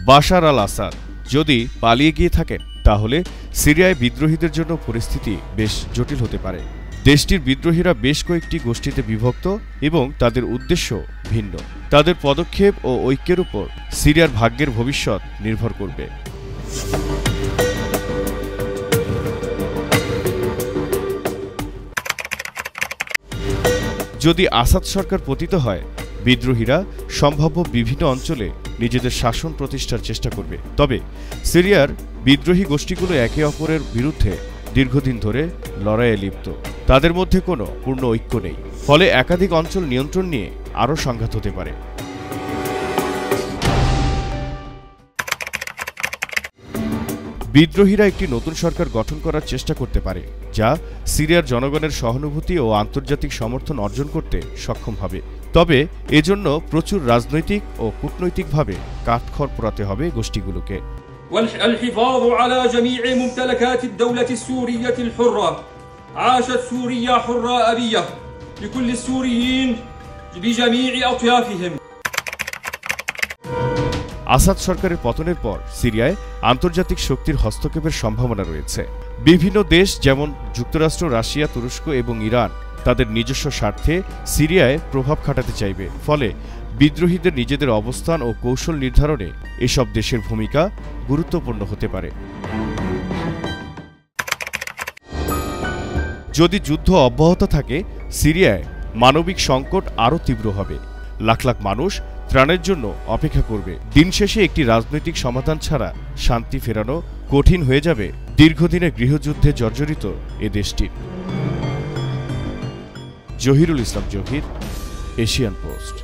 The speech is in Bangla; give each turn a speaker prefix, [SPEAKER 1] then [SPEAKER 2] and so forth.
[SPEAKER 1] বাশার আল আসাদ যদি পালিয়ে গিয়ে থাকেন তাহলে সিরিয়ায় বিদ্রোহীদের জন্য পরিস্থিতি বেশ জটিল হতে পারে। দেশটির বিদ্রোহীরা বেশ কয়েকটি গোষ্ঠীতে বিভক্ত এবং তাদের উদ্দেশ্য ভিন্ন। তাদের পদক্ষেপ ও ঐক্যের উপর সিরিয়ার ভাগ্যের ভবিষ্যৎ নির্ভর করবে। যদি আসাদ সরকার পতিত হয়, বিদ্রোহীরা সম্ভাব্য বিভিন্ন অঞ্চলে নিজেদের শাসন প্রতিষ্ঠার চেষ্টা করবে। তবে সিরিয়ার বিদ্রোহী গোষ্ঠীগুলো একে অপরের বিরুদ্ধে দীর্ঘদিন ধরে লড়াইয়ে লিপ্ত। তাদের মধ্যে কোনো পূর্ণ ঐক্য নেই, ফলে একাধিক অঞ্চল নিয়ন্ত্রণ নিয়ে আরও সংঘাত হতে পারে। বিদ্রোহীরা একটি নতুন সরকার গঠন করার চেষ্টা করতে পারে, যা সিরিয়ার জনগণের সহানুভূতি ও আন্তর্জাতিক সমর্থন অর্জন করতে সক্ষম হবে। তবে এজন্য প্রচুর রাজনৈতিক ও কূটনৈতিকভাবে কাঠখড় পোড়াতে হবে গোষ্ঠীগুলোকে।
[SPEAKER 2] والحفاظ على جميع ممتلكات الدولة السورية الحرة. عاشت سوريا حرة أبية لكل السوريين بجميع أطيافهم.
[SPEAKER 1] আসাদ সরকারের পতনের পর সিরিয়ায় আন্তর্জাতিক শক্তির হস্তক্ষেপের সম্ভাবনা রয়েছে। বিভিন্ন দেশ যেমন যুক্তরাষ্ট্র, রাশিয়া, তুরস্ক এবং ইরান তাদের নিজস্ব স্বার্থে সিরিয়ায় প্রভাব খাটাতে চাইবে। ফলে বিদ্রোহীদের নিজেদের অবস্থান ও কৌশল নির্ধারণে এসব দেশের ভূমিকা গুরুত্বপূর্ণ হতে পারে। যদি যুদ্ধ অব্যাহত থাকে, সিরিয়ায় মানবিক সংকট আরও তীব্র হবে। লাখ লাখ মানুষ ত্রাণের জন্য অপেক্ষা করবে। দিন শেষে একটি রাজনৈতিক সমাধান ছাড়া শান্তি ফেরানো কঠিন হয়ে যাবে দীর্ঘদিনের গৃহযুদ্ধে জর্জরিত এ দেশটি। জহিরুল ইসলাম জহির, এশিয়ান পোস্ট।